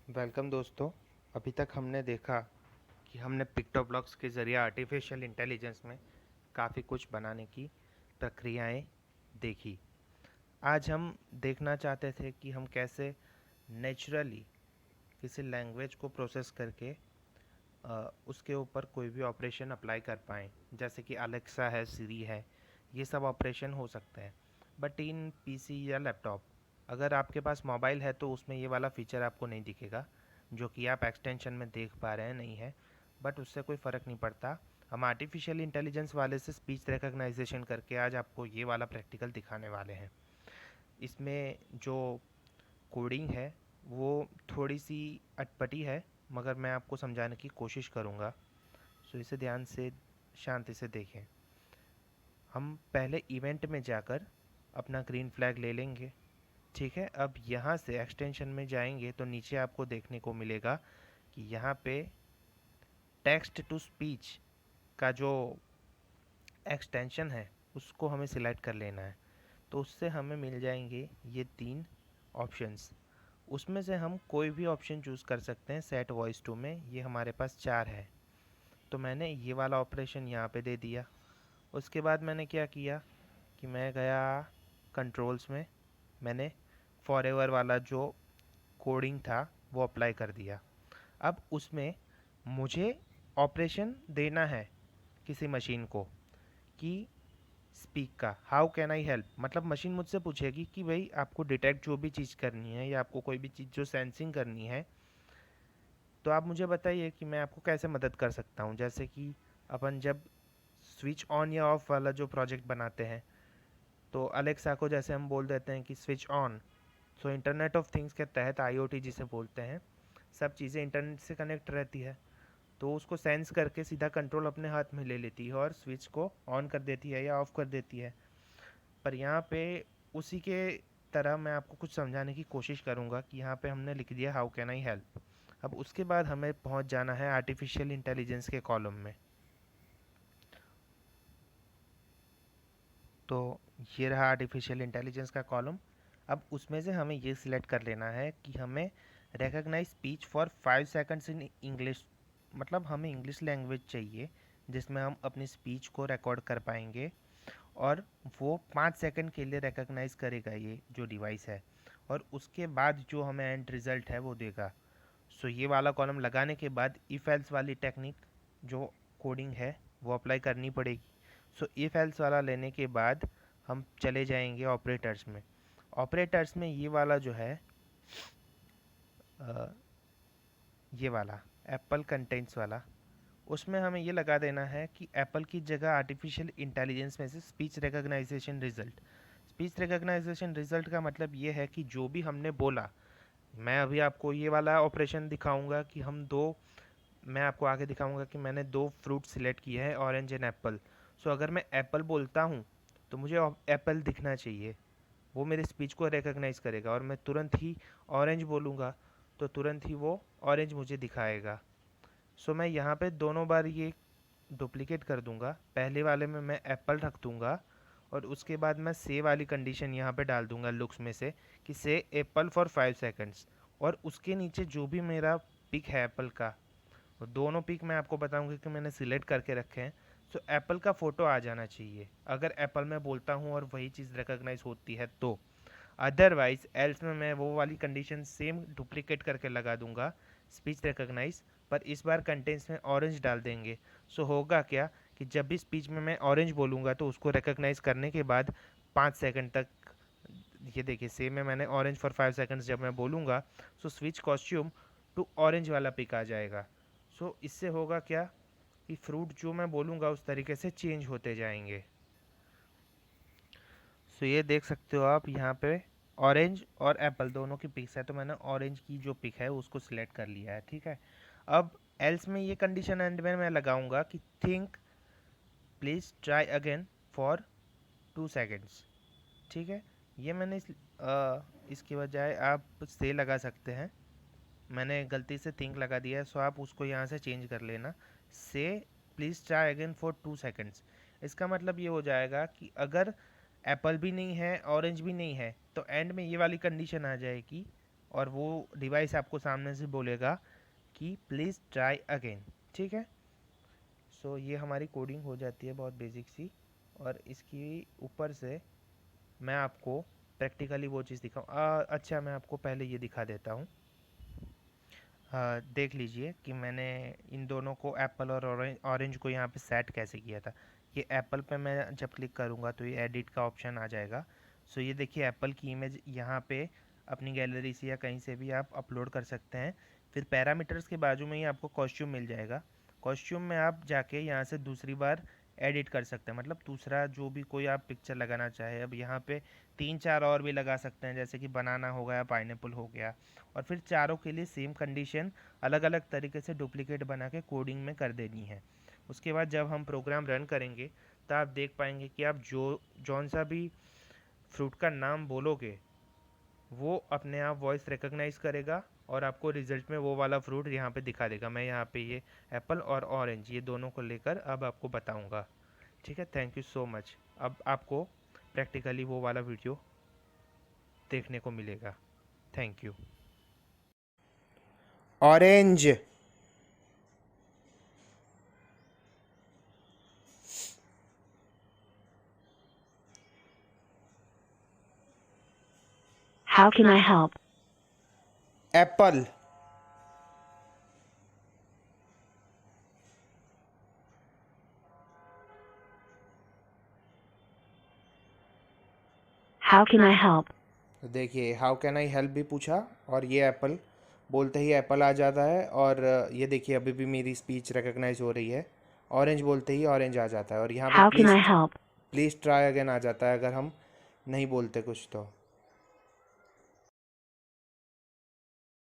Welcome दोस्तों। अभी तक हमने देखा कि हमने पिक्टोब्लॉक्स के ज़रिए आर्टिफिशियल इंटेलिजेंस में काफ़ी कुछ बनाने की प्रक्रियाएं देखी। आज हम देखना चाहते थे कि हम कैसे नेचुरली किसी लैंग्वेज को प्रोसेस करके उसके ऊपर कोई भी ऑपरेशन अप्लाई कर पाएँ। जैसे कि अलेक्सा है, सिरी है, ये सब ऑपरेशन हो सकते हैं। बट इन पीसी या लैपटॉप, अगर आपके पास मोबाइल है तो उसमें ये वाला फीचर आपको नहीं दिखेगा, जो कि आप एक्सटेंशन में देख पा रहे हैं नहीं है। बट उससे कोई फ़र्क नहीं पड़ता। हम आर्टिफिशियल इंटेलिजेंस वाले से स्पीच रिकग्नाइजेशन करके आज आपको ये वाला प्रैक्टिकल दिखाने वाले हैं। इसमें जो कोडिंग है वो थोड़ी सी अटपटी है, मगर मैं आपको समझाने की कोशिश करूँगा। सो इसे ध्यान से शांति से देखें। हम पहले इवेंट में जाकर अपना ग्रीन फ्लैग ले लेंगे। ठीक है, अब यहाँ से एक्सटेंशन में जाएंगे तो नीचे आपको देखने को मिलेगा कि यहाँ पे टेक्स्ट टू स्पीच का जो एक्सटेंशन है उसको हमें सिलेक्ट कर लेना है। तो उससे हमें मिल जाएंगे ये 3 ऑप्शंस। उसमें से हम कोई भी ऑप्शन चूज़ कर सकते हैं। सेट वॉइस टू में ये हमारे पास 4 है, तो मैंने ये वाला ऑपरेशन यहाँ पे दे दिया। उसके बाद मैंने क्या किया कि मैं गया कंट्रोल्स में, मैंने फॉरएवर वाला जो कोडिंग था वो अप्लाई कर दिया। अब उसमें मुझे ऑपरेशन देना है किसी मशीन को कि स्पीक का हाउ कैन आई हेल्प, मतलब मशीन मुझसे पूछेगी कि भाई आपको डिटेक्ट जो भी चीज़ करनी है या आपको कोई भी चीज़ जो सेंसिंग करनी है, तो आप मुझे बताइए कि मैं आपको कैसे मदद कर सकता हूँ। जैसे कि अपन जब स्विच ऑन या ऑफ वाला जो प्रोजेक्ट बनाते हैं, तो अलेक्सा को जैसे हम बोल देते हैं कि switch on. So internet of things के तहत आईओटी जिसे बोलते हैं, सब चीज़ें इंटरनेट से कनेक्ट रहती है, तो उसको सेंस करके सीधा कंट्रोल अपने हाथ में ले लेती है और स्विच को ऑन कर देती है या ऑफ कर देती है। पर यहाँ पे उसी के तरह मैं आपको कुछ समझाने की कोशिश करूँगा कि यहाँ पे हमने लिख दिया हाउ कैन आई हेल्प। अब उसके बाद हमें पहुँच जाना है आर्टिफिशियल इंटेलिजेंस के कॉलम में। तो ये रहा आर्टिफिशियल इंटेलिजेंस का कॉलम। अब उसमें से हमें ये सिलेक्ट कर लेना है कि हमें recognise speech for 5 seconds in English, मतलब हमें इंग्लिश लैंग्वेज चाहिए जिसमें हम अपनी स्पीच को रिकॉर्ड कर पाएंगे, और वो 5 सेकंड के लिए रिकग्नाइज करेगा ये जो डिवाइस है, और उसके बाद जो हमें एंड रिजल्ट है वो देगा। सो ये वाला कॉलम लगाने के बाद इफ एल्स वाली टेक्निक जो कोडिंग है वो अप्लाई करनी पड़ेगी। सो इफ एल्स वाला लेने के बाद हम चले जाएंगे ऑपरेटर्स में। ऑपरेटर्स में ये वाला जो है अ, ये वाला एप्पल कंटेंट्स वाला, उसमें हमें ये लगा देना है कि एप्पल की जगह आर्टिफिशियल इंटेलिजेंस में से speech recognisation result. Speech recognisation result का मतलब ये है कि जो भी हमने बोला, मैं अभी आपको ये वाला ऑपरेशन दिखाऊंगा कि हम दो, मैं आपको आगे दिखाऊंगा कि मैंने दो फ्रूट सिलेक्ट किए हैं, ऑरेंज एंड एप्पल। सो अगर मैं एप्पल बोलता हूँ तो मुझे एप्पल दिखना चाहिए, वो मेरे स्पीच को रिकग्नाइज करेगा, और मैं तुरंत ही ऑरेंज बोलूँगा तो तुरंत ही वो ऑरेंज मुझे दिखाएगा। सो मैं यहाँ पे दोनों बार ये डुप्लीकेट कर दूंगा। पहले वाले में मैं एप्पल रख दूंगा और उसके बाद मैं से वाली कंडीशन यहाँ पे डाल दूंगा लुक्स में से कि से एप्पल फॉर 5 सेकंड्स, और उसके नीचे जो भी मेरा पिक है एप्पल का, वो दोनों पिक मैं आपको बताऊंगा कि मैंने सिलेक्ट करके रखे हैं। सो एप्पल का फ़ोटो आ जाना चाहिए अगर एप्पल मैं बोलता हूँ और वही चीज़ रिकॉग्नाइज होती है तो। अदरवाइज एल्स में मैं वो वाली कंडीशन सेम डुप्लीकेट करके लगा दूंगा, स्पीच रिकॉग्नाइज, पर इस बार कंटेंट्स में ऑरेंज डाल देंगे। सो होगा क्या कि जब भी स्पीच में मैं ऑरेंज बोलूँगा तो उसको रिकॉग्नाइज करने के बाद 5 सेकंड तक, ये देखिए सेम में मैंने ऑरेंज फॉर 5 सेकंड्स जब मैं बोलूँगा, so switch costume to orange वाला पिक आ जाएगा। सो इससे होगा क्या कि फ्रूट जो मैं बोलूँगा उस तरीके से चेंज होते जाएंगे। सो ये देख सकते हो आप यहाँ पे ऑरेंज और एप्पल दोनों की पिक्स है, तो मैंने ऑरेंज की जो पिक है उसको सिलेक्ट कर लिया है। ठीक है, अब एल्स में ये कंडीशन एंड में मैं लगाऊंगा कि think please try again for 2 seconds. ठीक है, ये मैंने इसकी बजाय आप से लगा सकते हैं, मैंने गलती से थिंक लगा दिया है, सो आप उसको यहाँ से चेंज कर लेना, से please try again for 2 seconds. इसका मतलब ये हो जाएगा कि अगर एप्पल भी नहीं है ऑरेंज भी नहीं है तो एंड में ये वाली कंडीशन आ जाएगी और वो डिवाइस आपको सामने से बोलेगा कि प्लीज़ ट्राई अगेन। ठीक है, सो ये हमारी कोडिंग हो जाती है बहुत बेसिक सी। और इसकी ऊपर से मैं आपको प्रैक्टिकली वो चीज़ दिखाऊँ। अच्छा, मैं आपको पहले ये दिखा देता हूँ। देख लीजिए कि मैंने इन दोनों को, एप्पल और ऑरेंज को यहाँ पे सेट कैसे किया था। ये एप्पल पे मैं जब क्लिक करूँगा तो ये एडिट का ऑप्शन आ जाएगा। सो ये देखिए एप्पल की इमेज यहाँ पे अपनी गैलरी से या कहीं से भी आप अपलोड कर सकते हैं। फिर पैरामीटर्स के बाजू में ही आपको कॉस्ट्यूम मिल जाएगा। कॉस्ट्यूम में आप जाके यहाँ से दूसरी बार एडिट कर सकते हैं, मतलब दूसरा जो भी कोई आप पिक्चर लगाना चाहे। अब यहाँ पे 3-4 और भी लगा सकते हैं, जैसे कि बनाना हो गया, पाइनएप्पल हो गया। और फिर चारों के लिए सेम कंडीशन अलग अलग तरीके से डुप्लीकेट बना के कोडिंग में कर देनी है। उसके बाद जब हम प्रोग्राम रन करेंगे तो आप देख पाएंगे कि आप जौन सा भी फ्रूट का नाम बोलोगे वो अपने आप वॉइस रिकॉग्नाइज करेगा और आपको रिजल्ट में वो वाला फ्रूट यहाँ पे दिखा देगा। मैं यहाँ पे ये एप्पल और ऑरेंज ये दोनों को लेकर अब आपको बताऊँगा। ठीक है, थैंक यू सो मच। अब आपको प्रैक्टिकली वो वाला वीडियो देखने को मिलेगा। Thank you. Orange, How can I help? Apple, How can I help? देखिए हाउ कैन आई हेल्प भी पूछा और ये एप्पल बोलते ही एप्पल आ जाता है। और ये देखिए अभी भी मेरी स्पीच रिकग्नाइज हो रही है। ऑरेंज बोलते ही ऑरेंज आ जाता है और यहाँ पे How can please I help? Please try again आ जाता है अगर हम नहीं बोलते कुछ तो।